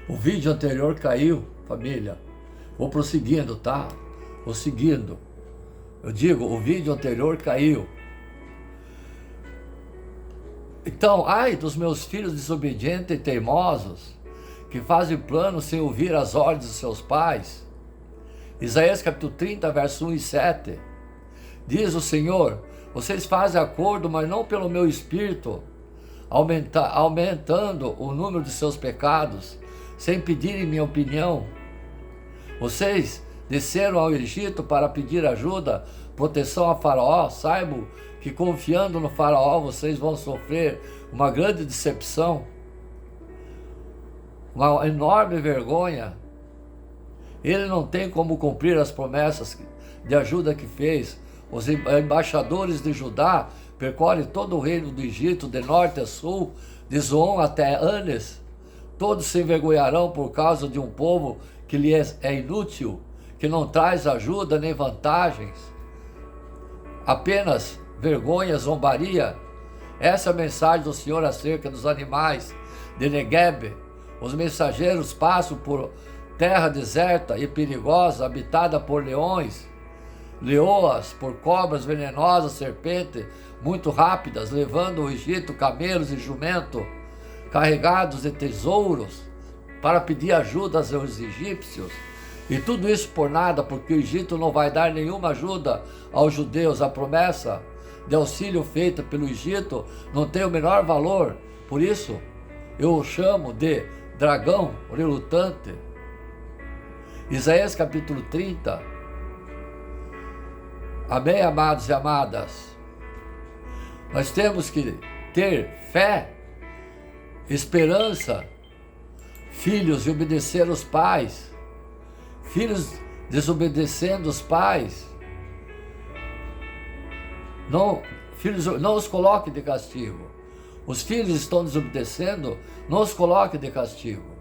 O vídeo anterior caiu, família. Vou prosseguindo, tá? Vou seguindo. Eu digo, o vídeo anterior caiu. Então, ai dos meus filhos desobedientes e teimosos, que fazem planos sem ouvir as ordens de seus pais. Isaías capítulo 30, verso 1 e 7. Diz o Senhor, vocês fazem acordo, mas não pelo meu espírito, aumentando o número de seus pecados, sem pedirem minha opinião. Vocês desceram ao Egito para pedir ajuda, proteção a Faraó. Saibam que confiando no Faraó vocês vão sofrer uma grande decepção, uma enorme vergonha. Ele não tem como cumprir as promessas de ajuda que fez. Os embaixadores de Judá percorrem todo o reino do Egito, de norte a sul, de Zoom até Anes. Todos se envergonharão por causa de um povo que lhes é inútil, que não traz ajuda nem vantagens, apenas vergonha, zombaria. Essa é a mensagem do Senhor acerca dos animais de Negueb. Os mensageiros passam por terra deserta e perigosa, habitada por leões, leoas, por cobras venenosas, serpentes muito rápidas, levando ao Egito camelos e jumento, carregados de tesouros, para pedir ajuda aos egípcios. E tudo isso por nada, porque o Egito não vai dar nenhuma ajuda aos judeus. A promessa de auxílio feita pelo Egito não tem o menor valor. Por isso, eu o chamo de dragão relutante. Isaías capítulo 30. Amém, amados e amadas? Nós temos que ter fé, esperança, filhos, e obedecer os pais. Filhos desobedecendo os pais. Filhos, não os coloque de castigo. Os filhos estão desobedecendo, não os coloque de castigo.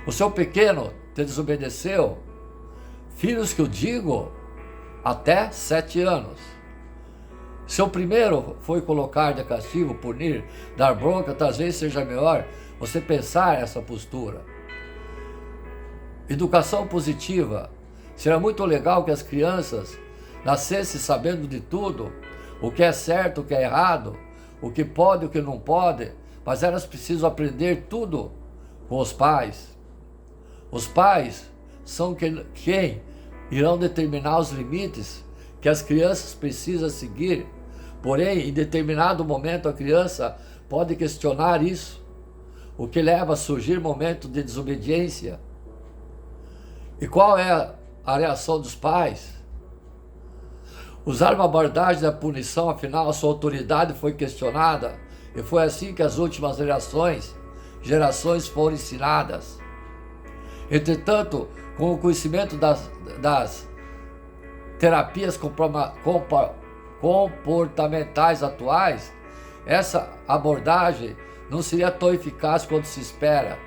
O seu pequeno te desobedeceu. Filhos que eu digo, até 7 anos. Se o primeiro foi colocar de castigo, punir, dar bronca, talvez seja melhor você pensar essa postura. Educação positiva. Será muito legal que as crianças nascessem sabendo de tudo, o que é certo, o que é errado, o que pode, o que não pode, mas elas precisam aprender tudo com os pais. Os pais são quem irão determinar os limites que as crianças precisam seguir. Porém, em determinado momento a criança pode questionar isso, o que leva a surgir momentos de desobediência. E qual é a reação dos pais? Usar uma abordagem da punição, afinal a sua autoridade foi questionada, e foi assim que as últimas gerações foram ensinadas. Entretanto, com o conhecimento das terapias comportamentais atuais, essa abordagem não seria tão eficaz quanto se espera.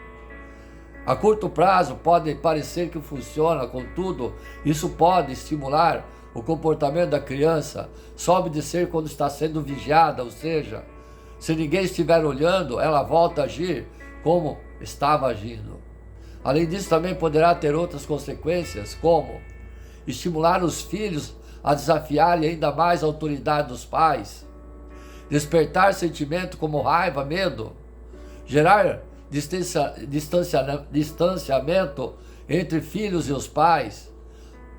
A curto prazo pode parecer que funciona, contudo, isso pode estimular o comportamento da criança, só obedecer quando está sendo vigiada, ou seja, se ninguém estiver olhando, ela volta a agir como estava agindo. Além disso, também poderá ter outras consequências, como estimular os filhos a desafiarem ainda mais a autoridade dos pais, despertar sentimento como raiva, medo, gerar distanciamento entre filhos e os pais,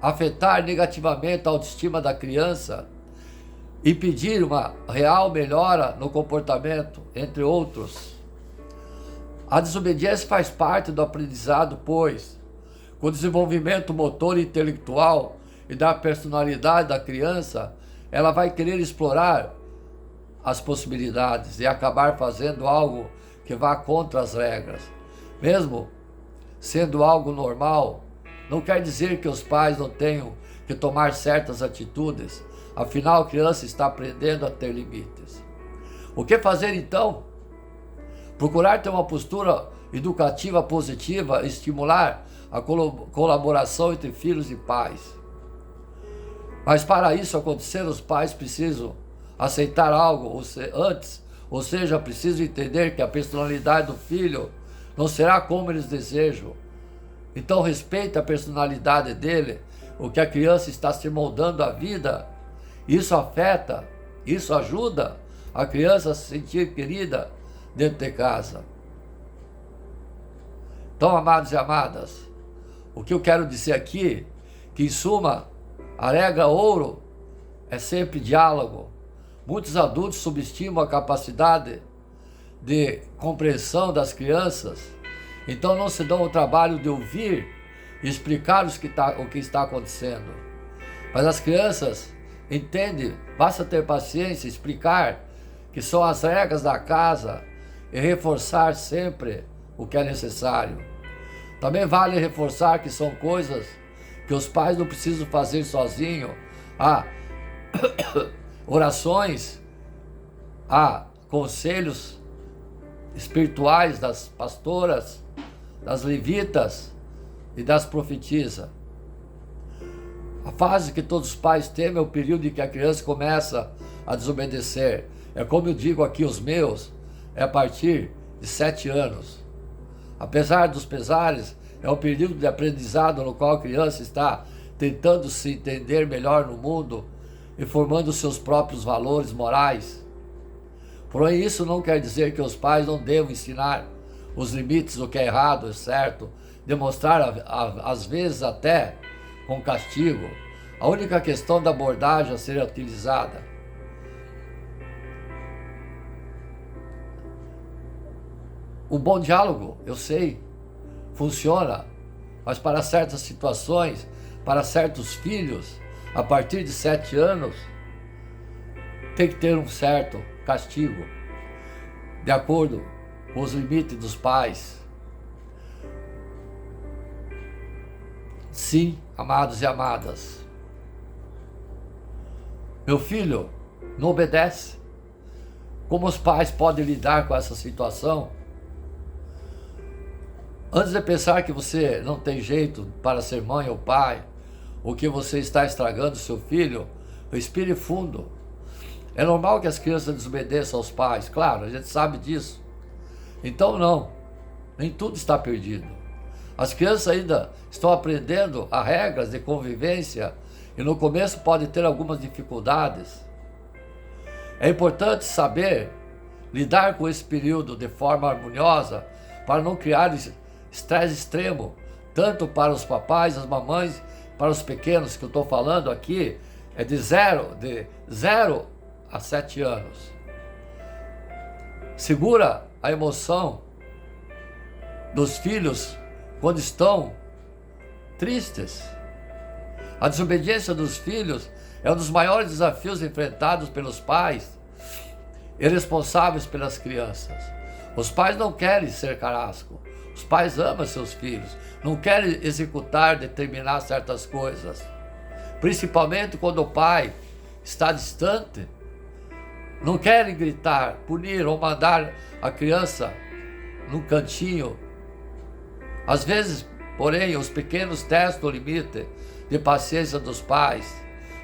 afetar negativamente a autoestima da criança, impedir uma real melhora no comportamento, entre outros. A desobediência faz parte do aprendizado, pois, com o desenvolvimento motor e intelectual e da personalidade da criança, ela vai querer explorar as possibilidades e acabar fazendo algo que vá contra as regras. Mesmo sendo algo normal, não quer dizer que os pais não tenham que tomar certas atitudes. Afinal, a criança está aprendendo a ter limites. O que fazer então? Procurar ter uma postura educativa positiva, estimular a colaboração entre filhos e pais. Mas para isso acontecer, os pais precisam aceitar algo antes, ou seja, precisam entender que a personalidade do filho não será como eles desejam. Então respeite a personalidade dele, o que a criança está se moldando à vida. Isso afeta, isso ajuda a criança a se sentir querida dentro de casa. Então, amados e amadas, o que eu quero dizer aqui, que em suma, a regra ouro é sempre diálogo. Muitos adultos subestimam a capacidade de compreensão das crianças, então não se dão o trabalho de ouvir e explicar o que está acontecendo. Mas as crianças entendem, basta ter paciência, explicar que são as regras da casa e reforçar sempre o que é necessário. Também vale reforçar que são coisas que os pais não precisam fazer sozinhos. Há orações, há conselhos espirituais das pastoras, das levitas e das profetisas. A fase que todos os pais temem é o período em que a criança começa a desobedecer. É como eu digo aqui, os meus, é a partir de 7 anos. Apesar dos pesares, é um período de aprendizado no qual a criança está tentando se entender melhor no mundo e formando seus próprios valores morais. Porém, isso não quer dizer que os pais não devam ensinar os limites do que é errado e certo, demonstrar às vezes até com castigo. A única questão da abordagem a ser utilizada. O bom diálogo, eu sei, funciona, mas para certas situações, para certos filhos, a partir de 7 anos, tem que ter um certo castigo, de acordo com os limites dos pais. Sim, amados e amadas, meu filho não obedece. Como os pais podem lidar com essa situação? Antes de pensar que você não tem jeito para ser mãe ou pai, ou que você está estragando seu filho, respire fundo. É normal que as crianças desobedeçam aos pais, claro, a gente sabe disso. Então não, nem tudo está perdido. As crianças ainda estão aprendendo as regras de convivência e no começo podem ter algumas dificuldades. É importante saber lidar com esse período de forma harmoniosa para não criar estresse extremo, tanto para os papais, as mamães, para os pequenos que eu estou falando aqui, é de 0 a 7 anos. Segura a emoção dos filhos quando estão tristes. A desobediência dos filhos é um dos maiores desafios enfrentados pelos pais e responsáveis pelas crianças. Os pais não querem ser carrasco. Os pais amam seus filhos, não querem executar, determinar certas coisas. Principalmente quando o pai está distante, não querem gritar, punir ou mandar a criança num cantinho. Às vezes, porém, os pequenos testam o limite de paciência dos pais.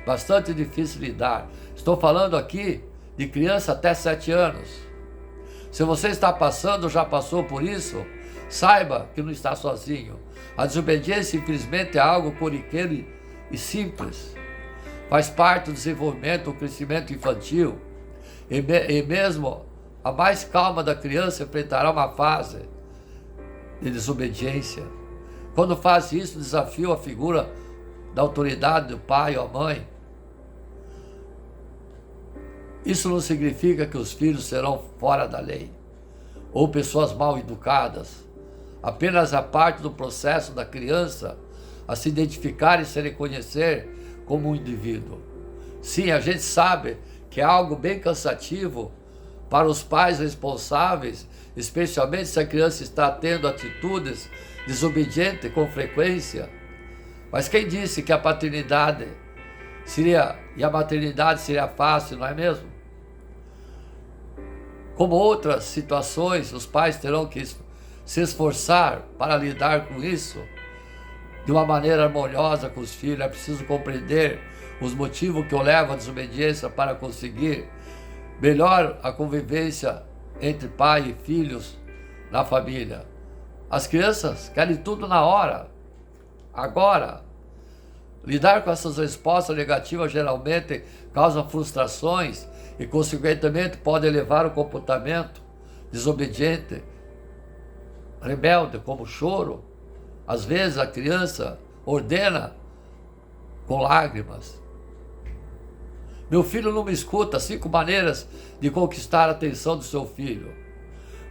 Bastante difícil lidar. Estou falando aqui de criança até 7 anos. Se você está passando ou já passou por isso, saiba que não está sozinho. A desobediência, infelizmente, é algo corriqueiro e simples. Faz parte do desenvolvimento, do crescimento infantil. E mesmo a mais calma da criança enfrentará uma fase de desobediência. Quando faz isso, desafia a figura da autoridade do pai ou mãe. Isso não significa que os filhos serão fora da lei ou pessoas mal educadas. Apenas a parte do processo da criança a se identificar e se reconhecer como um indivíduo. Sim, a gente sabe que é algo bem cansativo para os pais responsáveis, especialmente se a criança está tendo atitudes desobedientes com frequência. Mas quem disse que a paternidade e a maternidade seria fácil, não é mesmo? Como outras situações, os pais terão que se esforçar para lidar com isso de uma maneira harmoniosa com os filhos. É preciso compreender os motivos que o levam à desobediência para conseguir melhor a convivência entre pai e filhos na família. As crianças querem tudo na hora, agora. Lidar com essas respostas negativas geralmente causa frustrações e, consequentemente, pode levar ao comportamento desobediente, rebelde, como choro. Às vezes a criança ordena com lágrimas. Meu filho não me escuta. 5 maneiras de conquistar a atenção do seu filho.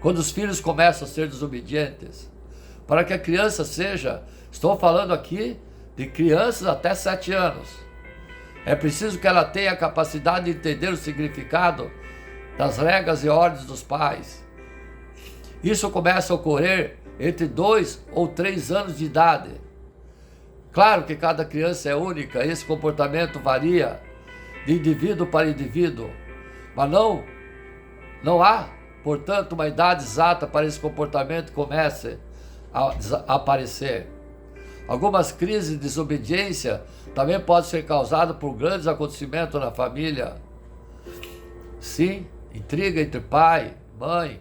Quando os filhos começam a ser desobedientes, para que a criança seja, estou falando aqui de crianças até 7 anos, é preciso que ela tenha a capacidade de entender o significado das regras e ordens dos pais. Isso começa a ocorrer entre 2 ou 3 anos de idade. Claro que cada criança é única, esse comportamento varia de indivíduo para indivíduo, mas não há, portanto, uma idade exata para esse comportamento comece a aparecer. Algumas crises de desobediência também podem ser causadas por grandes acontecimentos na família. Sim, intriga entre pai, mãe.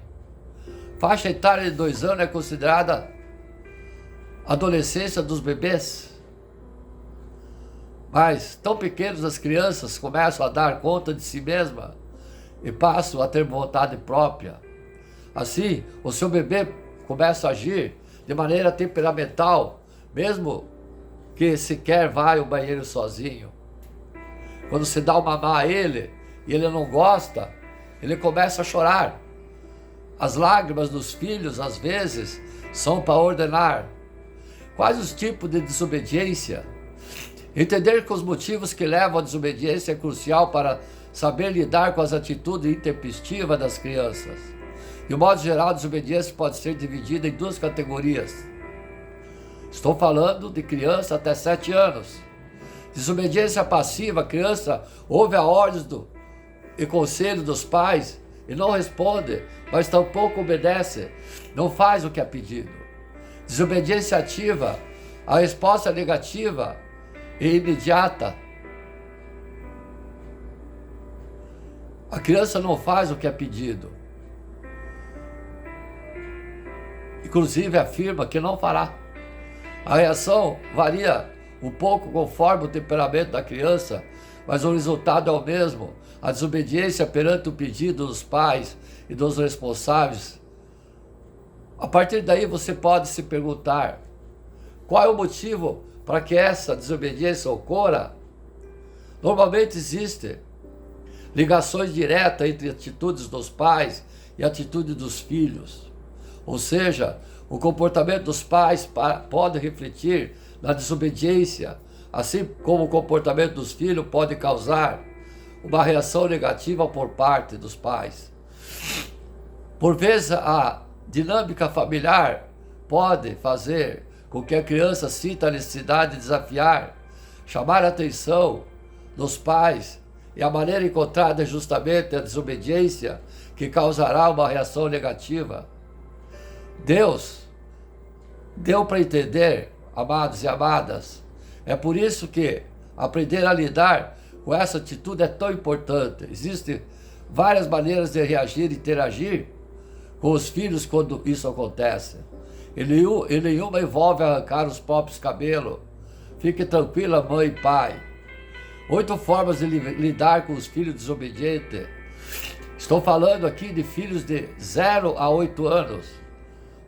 Faixa etária de 2 anos é considerada adolescência dos bebês. Mas tão pequenos as crianças começam a dar conta de si mesma e passam a ter vontade própria. Assim, o seu bebê começa a agir de maneira temperamental, mesmo que sequer vai ao banheiro sozinho. Quando se dá o mamar a ele e ele não gosta, ele começa a chorar. As lágrimas dos filhos, às vezes, são para ordenar. Quais os tipos de desobediência? Entender que os motivos que levam à desobediência é crucial para saber lidar com as atitudes intempestivas das crianças. De modo geral, a desobediência pode ser dividida em 2 categorias. Estou falando de criança até 7 anos. Desobediência passiva: a criança ouve a ordens e conselho dos pais e não responde, mas tampouco obedece, não faz o que é pedido. Desobediência ativa: a resposta é negativa e imediata. A criança não faz o que é pedido. Inclusive afirma que não fará. A reação varia um pouco conforme o temperamento da criança, mas o resultado é o mesmo: a desobediência perante o pedido dos pais e dos responsáveis. A partir daí você pode se perguntar: qual é o motivo para que essa desobediência ocorra? Normalmente existem ligações diretas entre atitudes dos pais e atitudes dos filhos. Ou seja, o comportamento dos pais pode refletir na desobediência, assim como o comportamento dos filhos pode causar uma reação negativa por parte dos pais. Por vezes, a dinâmica familiar pode fazer com que a criança sinta a necessidade de desafiar, chamar a atenção dos pais, e a maneira encontrada é justamente a desobediência que causará uma reação negativa. Deus deu para entender, amados e amadas. É por isso que aprender a lidar com essa atitude é tão importante. Existem várias maneiras de reagir e interagir com os filhos quando isso acontece. E nenhuma envolve arrancar os próprios cabelos. Fique tranquila, mãe e pai. 8 formas de lidar com os filhos desobedientes. Estou falando aqui de filhos de 0 a 8 anos.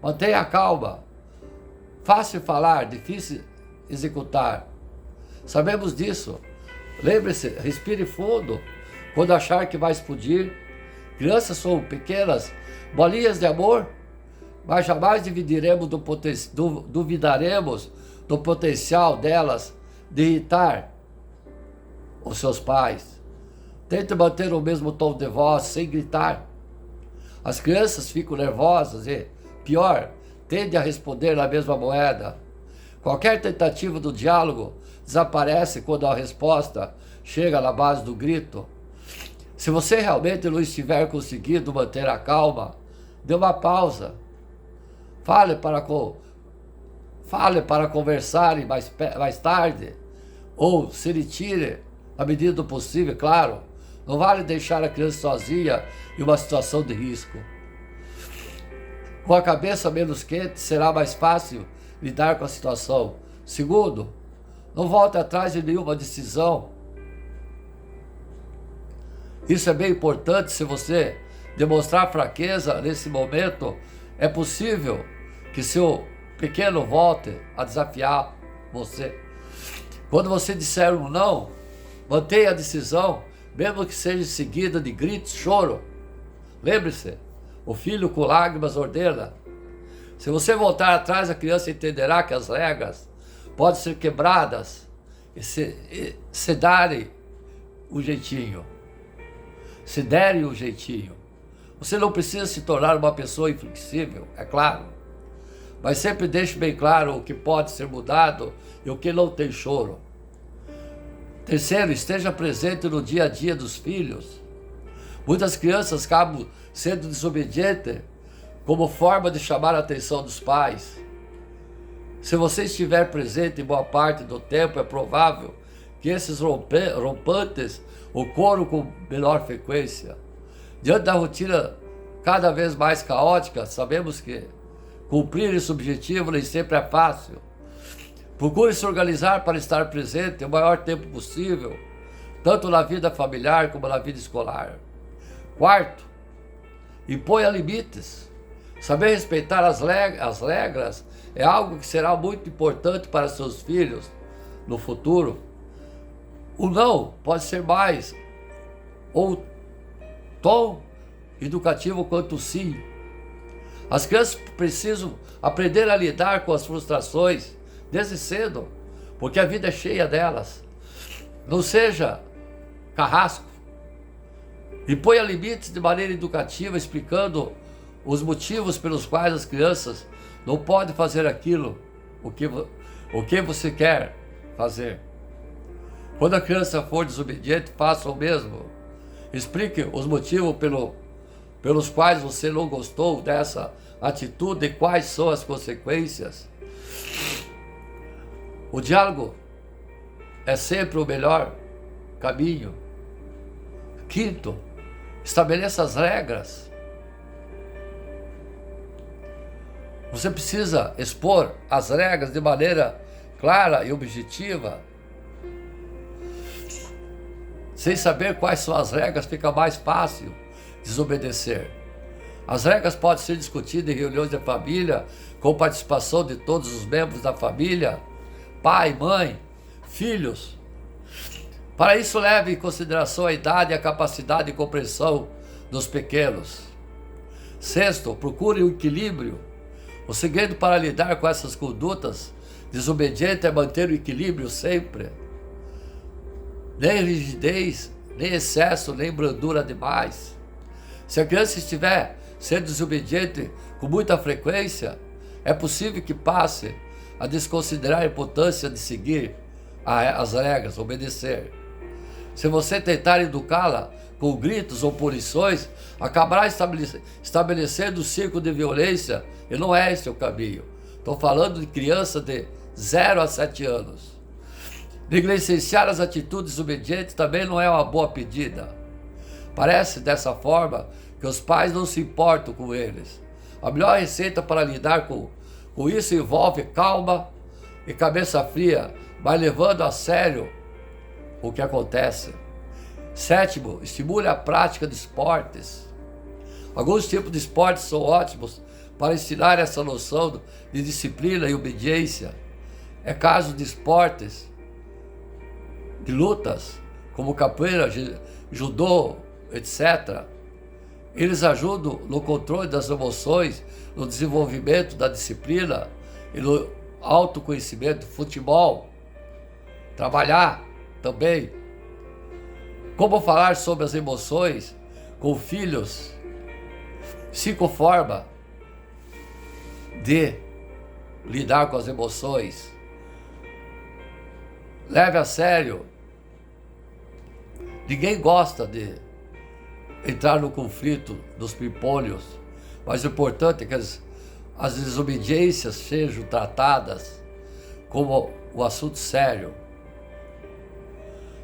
Mantenha a calma. Fácil falar, difícil executar. Sabemos disso. Lembre-se, respire fundo quando achar que vai explodir. Crianças são pequenas bolinhas de amor, mas jamais duvidaremos do potencial delas de irritar os seus pais. Tente manter o mesmo tom de voz sem gritar. As crianças ficam nervosas e, pior, tendem a responder na mesma moeda. Qualquer tentativa do diálogo desaparece quando a resposta chega na base do grito. Se você realmente não estiver conseguindo manter a calma, dê uma pausa. Fale para conversarem mais tarde, ou se retire na medida do possível, claro. Não vale deixar a criança sozinha em uma situação de risco. Com a cabeça menos quente, será mais fácil lidar com a situação. Segundo, não volte atrás de nenhuma decisão. Isso é bem importante. Se você demonstrar fraqueza nesse momento, é possível que seu pequeno volte a desafiar você. Quando você disser um não, mantenha a decisão, mesmo que seja seguida de gritos, choro. Lembre-se, o filho com lágrimas ordena. Se você voltar atrás, a criança entenderá que as regras podem ser quebradas e se darem o jeitinho. Se derem o jeitinho. Você não precisa se tornar uma pessoa inflexível, é claro. Mas sempre deixe bem claro o que pode ser mudado e o que não tem choro. Terceiro, esteja presente no dia a dia dos filhos. Muitas crianças acabam sendo desobedientes como forma de chamar a atenção dos pais. Se você estiver presente em boa parte do tempo, é provável que esses rompantes ocorram com menor frequência. Diante da rotina cada vez mais caótica, sabemos que cumprir esse objetivo nem sempre é fácil. Procure se organizar para estar presente o maior tempo possível, tanto na vida familiar como na vida escolar. Quarto, imponha limites. Saber respeitar as regras é algo que será muito importante para seus filhos no futuro. O não pode ser mais ou tão educativo quanto o sim. As crianças precisam aprender a lidar com as frustrações desde cedo, porque a vida é cheia delas. Não seja carrasco. Imponha limites de maneira educativa, explicando os motivos pelos quais as crianças não podem fazer aquilo, o que você quer fazer. Quando a criança for desobediente, faça o mesmo. Explique os motivos pelos quais você não gostou dessa atitude e quais são as consequências. O diálogo é sempre o melhor caminho. Quinto, estabeleça as regras. Você precisa expor as regras de maneira clara e objetiva. Sem saber quais são as regras, fica mais fácil desobedecer. As regras podem ser discutidas em reuniões de família, com participação de todos os membros da família, pai, mãe, filhos. Para isso, leve em consideração a idade e a capacidade de compreensão dos pequenos. Sexto, procure o equilíbrio. O segredo para lidar com essas condutas desobedientes é manter o equilíbrio sempre. Nem rigidez, nem excesso, nem brandura demais. Se a criança estiver sendo desobediente com muita frequência, é possível que passe a desconsiderar a importância de seguir as regras, obedecer. Se você tentar educá-la com gritos ou punições, acabará estabelecendo um ciclo de violência, e não é esse o caminho. Estou falando de criança de 0 a 7 anos. Negligenciar as atitudes desobedientes também não é uma boa pedida. Parece dessa forma que os pais não se importam com eles. A melhor receita para lidar com isso envolve calma e cabeça fria, mas levando a sério o que acontece. Sétimo, estimule a prática de esportes. Alguns tipos de esportes são ótimos para ensinar essa noção de disciplina e obediência. É caso de esportes, de lutas, como capoeira, judô, etc. Eles ajudam no controle das emoções, no desenvolvimento da disciplina e no autoconhecimento. Futebol, trabalhar também. Como falar sobre as emoções com filhos? 5 formas de lidar com as emoções. Leve a sério. Ninguém gosta de entrar no conflito dos pimpolhos, mas o importante é que as desobediências sejam tratadas como um assunto sério.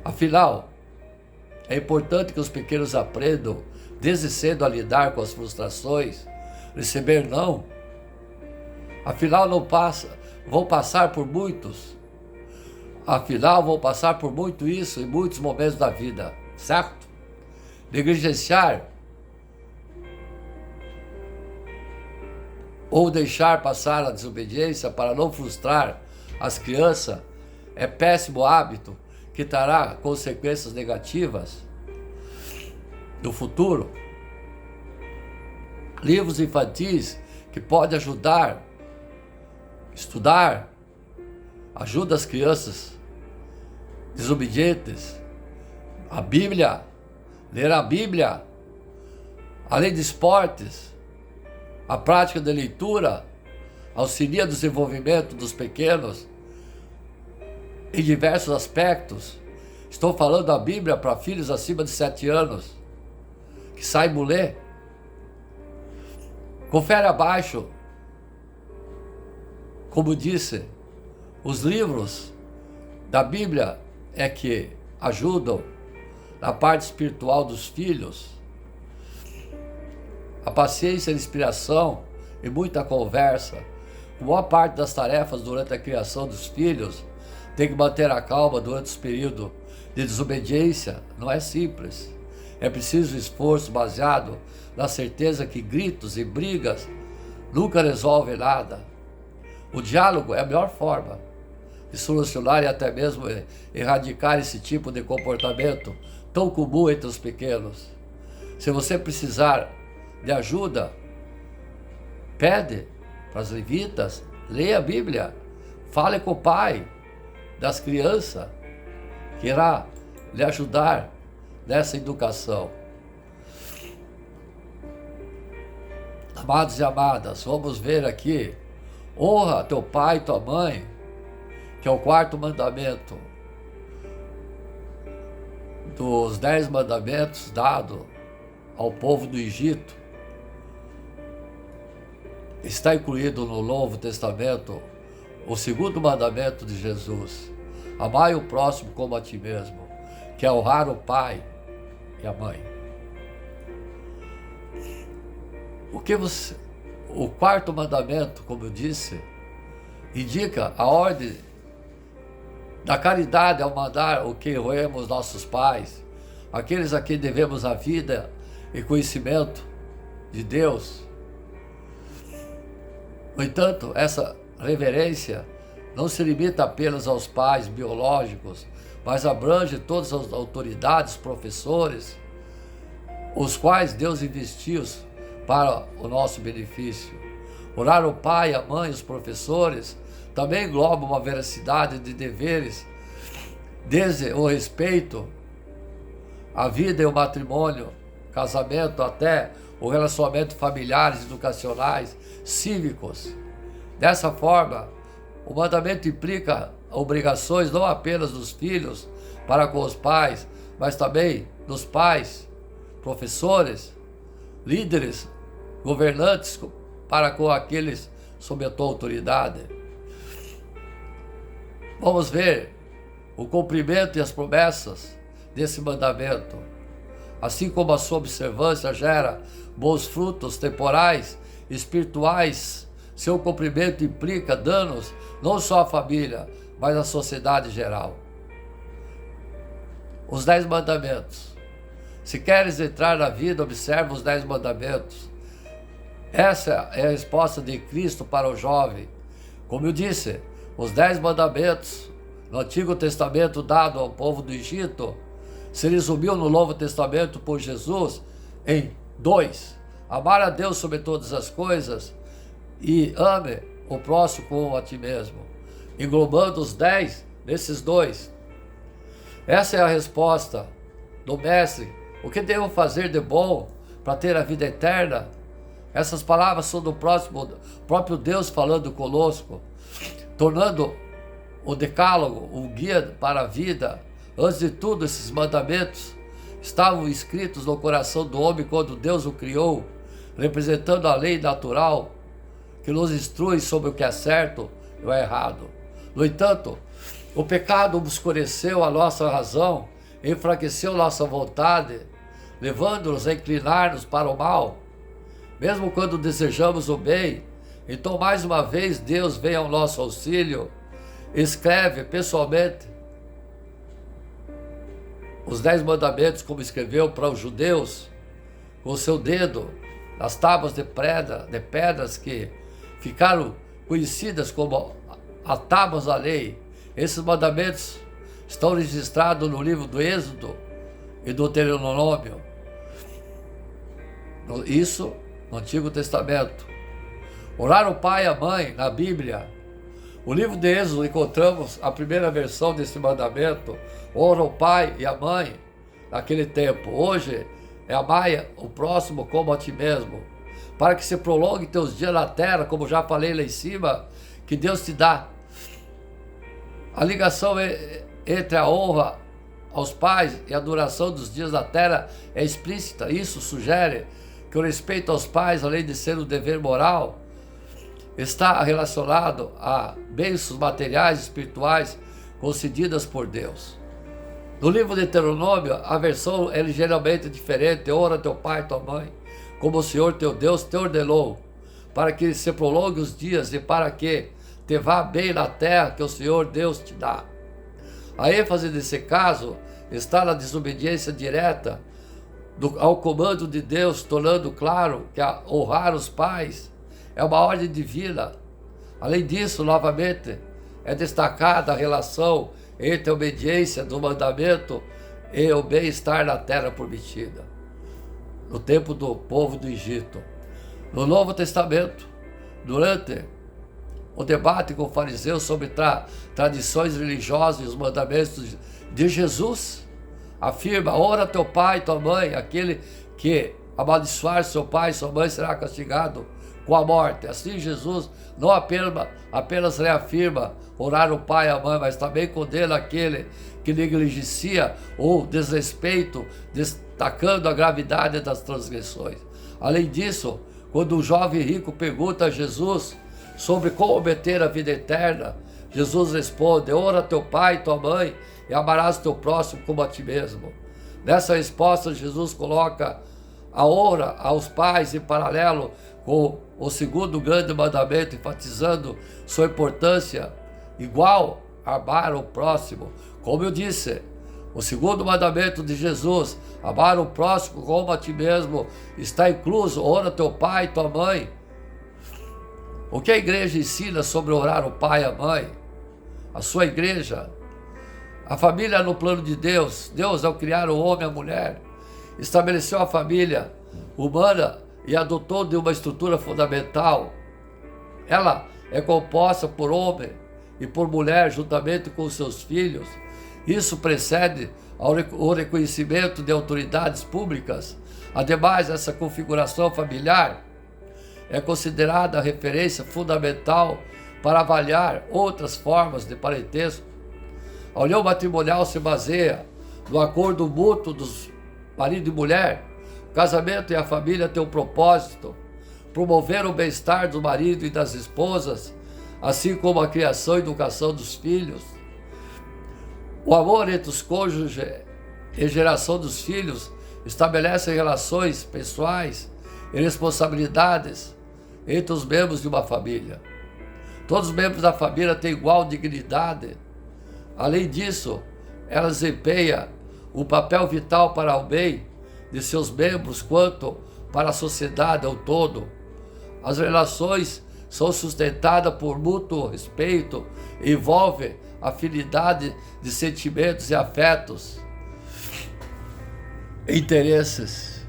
Afinal, é importante que os pequenos aprendam desde cedo a lidar com as frustrações, receber não. Afinal, não passa, vão passar por muitos. Afinal, vão passar por muito isso em muitos momentos da vida, certo? Negligenciar ou deixar passar a desobediência para não frustrar as crianças é péssimo hábito que trará consequências negativas no futuro. Livros infantis que podem ajudar, estudar, ajuda as crianças desobedientes. A Bíblia, ler a Bíblia, além de esportes, a prática de leitura auxilia o desenvolvimento dos pequenos em diversos aspectos. Estou falando da Bíblia para filhos acima de 7 anos, que saibam ler. Confere abaixo, como disse, os livros da Bíblia é que ajudam na parte espiritual dos filhos. A paciência, a inspiração e muita conversa. A maior parte das tarefas durante a criação dos filhos tem que manter a calma durante os períodos de desobediência. Não é simples. É preciso esforço baseado na certeza que gritos e brigas nunca resolvem nada. O diálogo é a melhor forma de solucionar e até mesmo erradicar esse tipo de comportamento tão comum entre os pequenos. Se você precisar de ajuda, pede para as levitas, leia a Bíblia, fale com o pai das crianças, que irá lhe ajudar nessa educação. Amados e amadas, vamos ver aqui, honra teu pai e tua mãe, que é o 4º mandamento dos 10 mandamentos dado ao povo do Egito. Está incluído no Novo Testamento o 2º mandamento de Jesus: amai o próximo como a ti mesmo, que é honrar o pai e a mãe. O 4º mandamento, como eu disse, indica a ordem da caridade ao mandar o que honremos nossos pais, aqueles a quem devemos a vida e conhecimento de Deus. No entanto, essa reverência não se limita apenas aos pais biológicos, mas abrange todas as autoridades, professores, os quais Deus investiu para o nosso benefício. Honrar o pai, a mãe, os professores, também engloba uma veracidade de deveres, desde o respeito à vida e o matrimônio, casamento, até o relacionamento familiares, educacionais, cívicos. Dessa forma, o mandamento implica obrigações não apenas dos filhos para com os pais, mas também dos pais, professores, líderes, governantes para com aqueles sob a tua autoridade. Vamos ver o cumprimento e as promessas desse mandamento. Assim como a sua observância gera bons frutos temporais e espirituais, seu cumprimento implica danos não só à família, mas à sociedade geral. Os 10 mandamentos. Se queres entrar na vida, observa os 10 mandamentos. Essa é a resposta de Cristo para o jovem. Como eu disse, os 10 mandamentos no Antigo Testamento dado ao povo do Egito se resumiu no Novo Testamento por Jesus em 2. Amar a Deus sobre todas as coisas e ame o próximo como a ti mesmo. Englobando os 10 nesses 2. Essa é a resposta do Mestre. O que devo fazer de bom para ter a vida eterna? Essas palavras são do próprio Deus falando conosco, tornando o decálogo um guia para a vida. Antes de tudo, esses mandamentos estavam escritos no coração do homem quando Deus o criou, representando a lei natural que nos instrui sobre o que é certo e o errado. No entanto, o pecado obscureceu a nossa razão, enfraqueceu nossa vontade, levando-nos a inclinar-nos para o mal. mesmo quando desejamos o bem. Então, mais uma vez, Deus vem ao nosso auxílio, escreve pessoalmente os 10 mandamentos, como escreveu para os judeus, com o seu dedo, nas tábuas de pedras que ficaram conhecidas como as tábuas da lei. Esses mandamentos estão registrados no livro do Êxodo e do Deuteronômio. Isso no Antigo Testamento. Orar o pai e a mãe na Bíblia. No livro de Êxodo encontramos a primeira versão desse mandamento. Ora o pai e a mãe naquele tempo. Hoje é amar o próximo como a ti mesmo, para que se prolongue teus dias na terra, como já falei lá em cima, que Deus te dá. A ligação entre a honra aos pais e a duração dos dias da terra é explícita. Isso sugere que o respeito aos pais, além de ser um dever moral, está relacionado a bênçãos materiais e espirituais concedidas por Deus. No livro de Deuteronômio, a versão é ligeiramente diferente. Ora teu pai e tua mãe, como o Senhor teu Deus te ordenou, para que se prolongue os dias e para que te vá bem na terra que o Senhor Deus te dá. A ênfase desse caso está na desobediência direta ao comando de Deus, tornando claro que honrar os pais é uma ordem divina. Além disso, novamente, é destacada a relação entre a obediência do mandamento e o bem-estar na terra prometida, no tempo do povo do Egito. No Novo Testamento, durante o debate com os fariseus sobre tradições religiosas e os mandamentos de Jesus, afirma: ora teu pai e tua mãe, aquele que amaldiçoar seu pai e sua mãe será castigado com a morte. Assim Jesus não apenas reafirma orar o pai e a mãe, mas também condena aquele que negligencia ou desrespeito, destacando a gravidade das transgressões. Além disso, quando o jovem rico pergunta a Jesus sobre como obter a vida eterna, Jesus responde: ora teu pai e tua mãe e amarás teu próximo como a ti mesmo. Nessa resposta, Jesus coloca a honra aos pais em paralelo com o segundo grande mandamento, enfatizando sua importância igual a amar o próximo. Como eu disse, o segundo mandamento de Jesus, amar o próximo como a ti mesmo, está incluso: honra teu pai e tua mãe. O que a igreja ensina sobre orar o pai e a mãe? A sua igreja, a família no plano de Deus. Deus, ao criar o homem e a mulher, estabeleceu a família humana e adotou de uma estrutura fundamental. Ela é composta por homem e por mulher, juntamente com seus filhos. Isso precede o reconhecimento de autoridades públicas. Ademais, essa configuração familiar é considerada a referência fundamental para avaliar outras formas de parentesco. A união matrimonial se baseia no acordo mútuo dos marido e mulher. O casamento e a família têm um propósito: promover o bem-estar do marido e das esposas, assim como a criação e educação dos filhos. O amor entre os cônjuges e geração dos filhos estabelece relações pessoais e responsabilidades entre os membros de uma família. Todos os membros da família têm igual dignidade. Além disso, ela desempenha um papel vital para o bem de seus membros quanto para a sociedade ao todo. As relações são sustentadas por mútuo respeito e envolvem afinidade de sentimentos e afetos, interesses.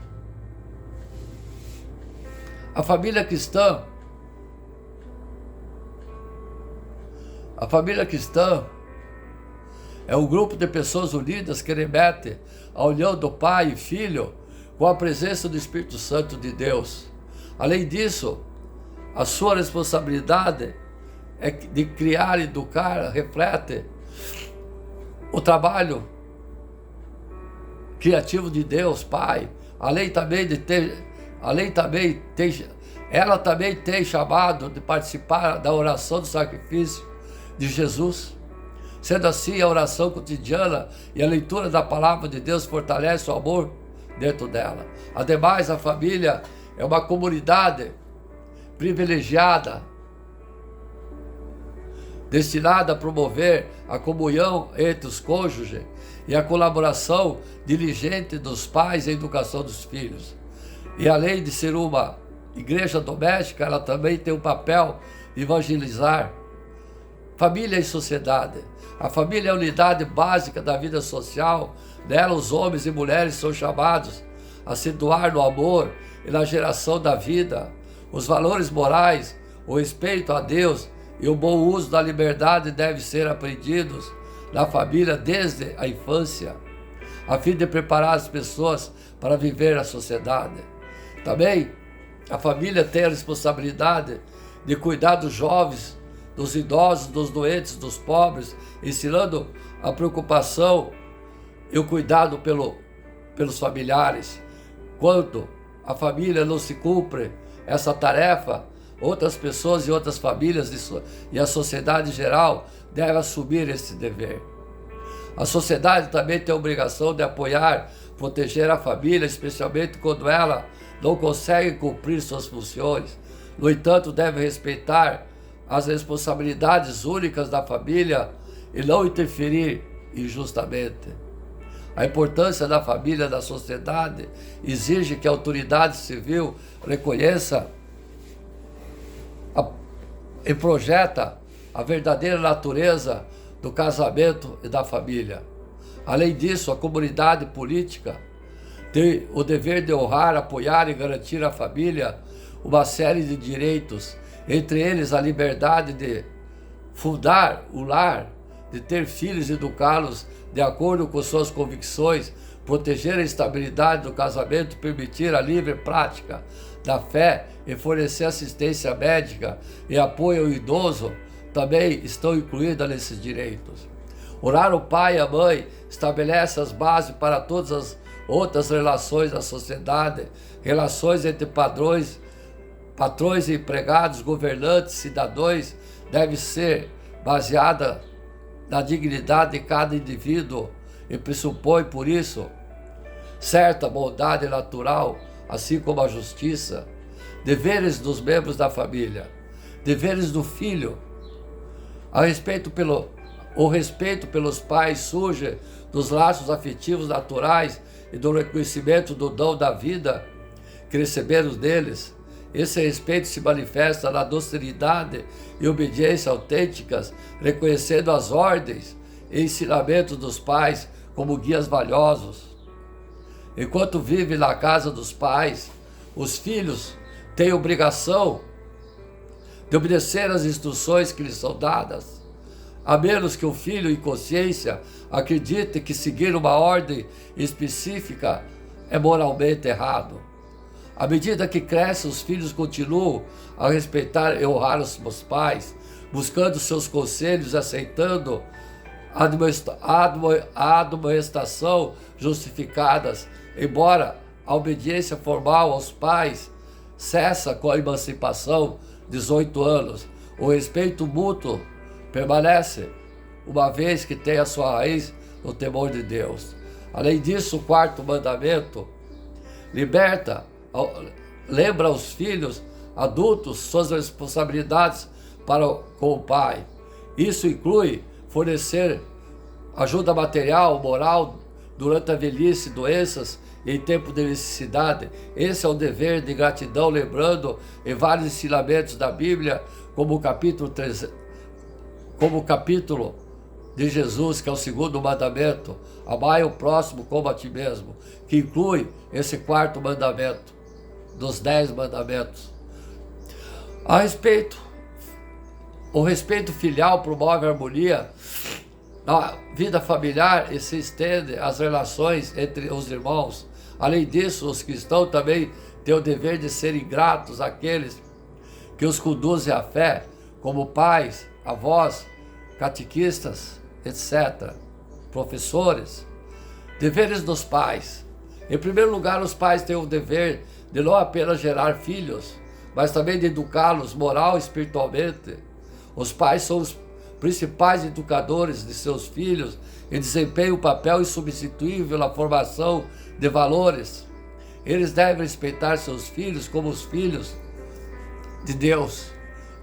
A família cristã é um grupo de pessoas unidas que remete à união do Pai e Filho com a presença do Espírito Santo de Deus. Além disso, a sua responsabilidade é de criar e educar, reflete o trabalho criativo de Deus, Pai. Ela também tem chamado de participar da oração do sacrifício de Jesus. Sendo assim, a oração cotidiana e a leitura da palavra de Deus fortalece o amor dentro dela. Ademais, a família é uma comunidade privilegiada, destinada a promover a comunhão entre os cônjuges e a colaboração diligente dos pais em educação dos filhos. E além de ser uma igreja doméstica, ela também tem o papel de evangelizar família e sociedade. A família é a unidade básica da vida social. Nela, os homens e mulheres são chamados a se doar no amor e na geração da vida. Os valores morais, o respeito a Deus e o bom uso da liberdade devem ser aprendidos na família desde a infância, a fim de preparar as pessoas para viver na sociedade. Também, a família tem a responsabilidade de cuidar dos jovens, dos idosos, dos doentes, dos pobres, ensinando a preocupação e o cuidado pelos familiares. Quando a família não se cumpre essa tarefa, outras pessoas e outras famílias e a sociedade em geral devem assumir esse dever. A sociedade também tem a obrigação de apoiar, proteger a família, especialmente quando ela não consegue cumprir suas funções. No entanto, deve respeitar as responsabilidades únicas da família e não interferir injustamente. A importância da família na sociedade exige que a autoridade civil reconheça e projeta a verdadeira natureza do casamento e da família. Além disso, a comunidade política tem o dever de honrar, apoiar e garantir à família uma série de direitos, entre eles a liberdade de fundar o lar, de ter filhos e educá-los de acordo com suas convicções, proteger a estabilidade do casamento, permitir a livre prática da fé e fornecer assistência médica e apoio ao idoso também estão incluídas nesses direitos. Orar o pai e a mãe estabelece as bases para todas as outras relações da sociedade, relações entre patrões e empregados, governantes, cidadãos, deve ser baseada na dignidade de cada indivíduo e pressupõe, por isso, certa bondade natural, assim como a justiça. Deveres dos membros da família, deveres do filho. O respeito pelos pais surge dos laços afetivos naturais e do reconhecimento do dom da vida que recebemos deles. Esse respeito se manifesta na docilidade e obediência autênticas, reconhecendo as ordens e ensinamentos dos pais como guias valiosos. Enquanto vive na casa dos pais, os filhos têm obrigação de obedecer às instruções que lhes são dadas, a menos que o filho, em consciência, acredite que seguir uma ordem específica é moralmente errado. À medida que crescem, os filhos continuam a respeitar e honrar os seus pais, buscando seus conselhos, aceitando a admoestação justificadas, embora a obediência formal aos pais cessa com a emancipação, 18 anos. O respeito mútuo permanece, uma vez que tem a sua raiz no temor de Deus. Além disso, o quarto mandamento lembra aos filhos adultos suas responsabilidades para com o pai. Isso inclui fornecer ajuda material, moral, durante a velhice, doenças e em tempo de necessidade. Esse é o dever de gratidão, lembrando em vários ensinamentos da Bíblia, como o capítulo de Jesus, que é o segundo mandamento, amai o próximo como a ti mesmo, que inclui esse quarto mandamento, dos 10 mandamentos. O respeito filial promove a harmonia na vida familiar e se estende às relações entre os irmãos. Além disso, os cristãos também têm o dever de serem gratos àqueles que os conduzem à fé, como pais, avós, catequistas, etc., professores. Deveres dos pais. Em primeiro lugar, os pais têm o dever de não apenas gerar filhos, mas também de educá-los moral e espiritualmente. Os pais são os principais educadores de seus filhos e desempenham um papel insubstituível na formação de valores eles devem respeitar seus filhos como os filhos de Deus,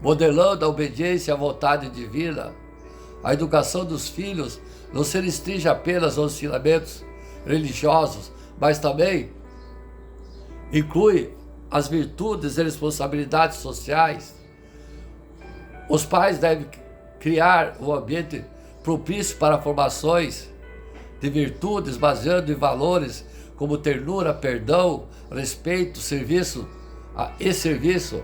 modelando a obediência à vontade divina. A educação dos filhos não se restringe apenas aos ensinamentos religiosos, mas também inclui as virtudes e responsabilidades sociais. Os pais devem criar um ambiente propício para formações de virtudes baseando em valores como ternura, perdão, respeito, serviço e serviço.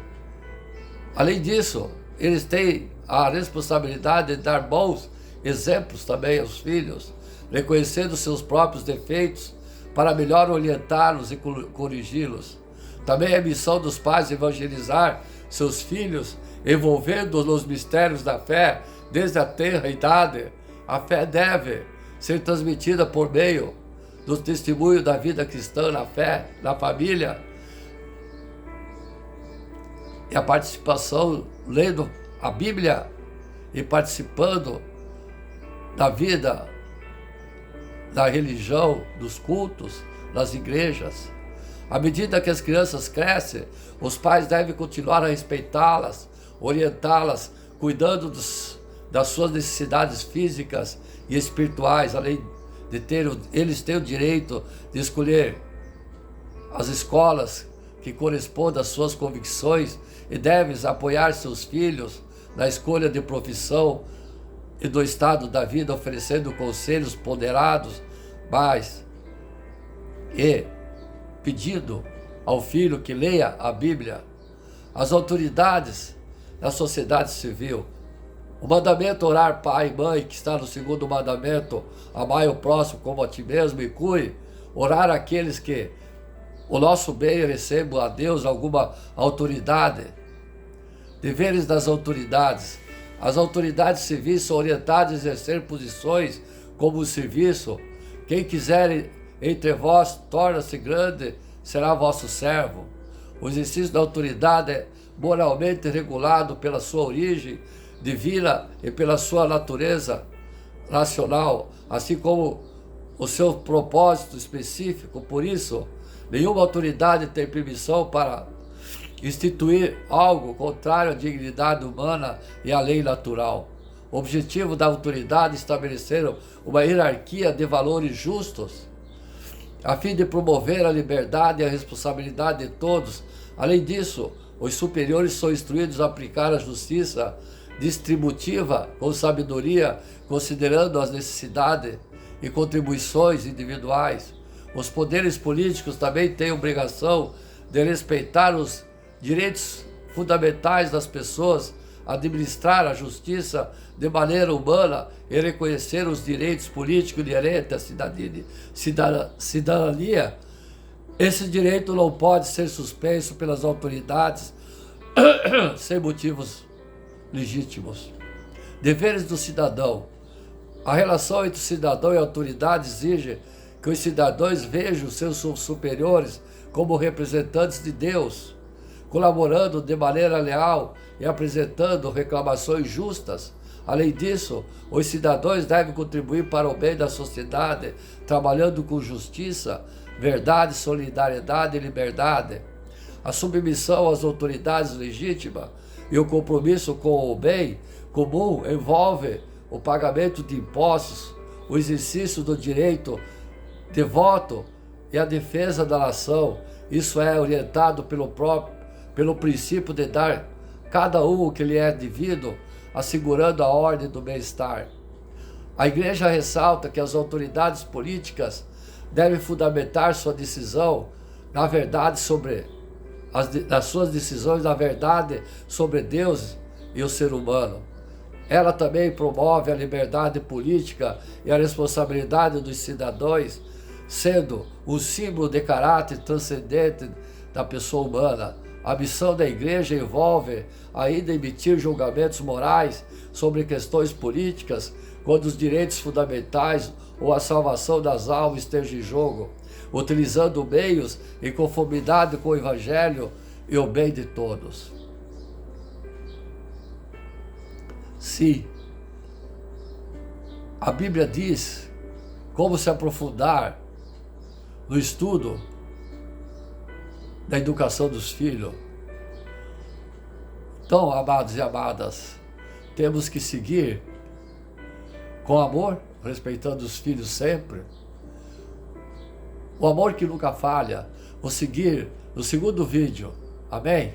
Além disso, eles têm a responsabilidade de dar bons exemplos também aos filhos, reconhecendo seus próprios defeitos para melhor orientá-los e corrigi-los. Também é missão dos pais evangelizar seus filhos, envolvendo-os nos mistérios da fé desde a tenra idade. A fé deve ser transmitida por meio do testemunho da vida cristã na fé, na família, e a participação lendo a Bíblia e participando da vida da religião, dos cultos, das igrejas. À medida que as crianças crescem, os pais devem continuar a respeitá-las, orientá-las, cuidando das suas necessidades físicas e espirituais, além de eles têm o direito de escolher as escolas que correspondem às suas convicções e devem apoiar seus filhos na escolha de profissão e do estado da vida, oferecendo conselhos ponderados, mas pedindo ao filho que leia a Bíblia. As autoridades da sociedade civil. O mandamento orar pai e mãe, que está no segundo mandamento, amai o próximo como a ti mesmo, inclui orar aqueles que o nosso bem recebam a Deus alguma autoridade. Deveres das autoridades. As autoridades civis são orientadas a exercer posições como o serviço. Quem quiser entre vós, torna-se grande, será vosso servo. O exercício da autoridade é moralmente regulado pela sua origem divina e pela sua natureza racional, assim como o seu propósito específico. Por isso, nenhuma autoridade tem permissão para instituir algo contrário à dignidade humana e à lei natural. O objetivo da autoridade é estabelecer uma hierarquia de valores justos, a fim de promover a liberdade e a responsabilidade de todos. Além disso, os superiores são instruídos a aplicar a justiça distributiva com sabedoria, considerando as necessidades e contribuições individuais. Os poderes políticos também têm a obrigação de respeitar os direitos fundamentais das pessoas, administrar a justiça de maneira humana e reconhecer os direitos políticos inerentes à cidadania. Esse direito não pode ser suspenso pelas autoridades sem motivos legítimos. Deveres do cidadão. A relação entre o cidadão e a autoridade exige que os cidadãos vejam seus superiores como representantes de Deus, colaborando de maneira leal e apresentando reclamações justas. Além disso, os cidadãos devem contribuir para o bem da sociedade, trabalhando com justiça, verdade, solidariedade e liberdade. A submissão às autoridades legítimas e o compromisso com o bem comum envolve o pagamento de impostos, o exercício do direito de voto e a defesa da nação. Isso é orientado pelo princípio de dar cada um o que lhe é devido, assegurando a ordem do bem-estar. A Igreja ressalta que as autoridades políticas devem fundamentar sua decisão na verdade as suas decisões na verdade sobre Deus e o ser humano. Ela também promove a liberdade política e a responsabilidade dos cidadãos, sendo um símbolo de caráter transcendente da pessoa humana. A missão da Igreja envolve ainda emitir julgamentos morais sobre questões políticas, quando os direitos fundamentais ou a salvação das almas estejam em jogo, utilizando meios em conformidade com o Evangelho e o bem de todos. Sim, a Bíblia diz como se aprofundar no estudo da educação dos filhos. Então, amados e amadas, temos que seguir com amor, respeitando os filhos sempre. O amor que nunca falha. Vou seguir no segundo vídeo. Amém?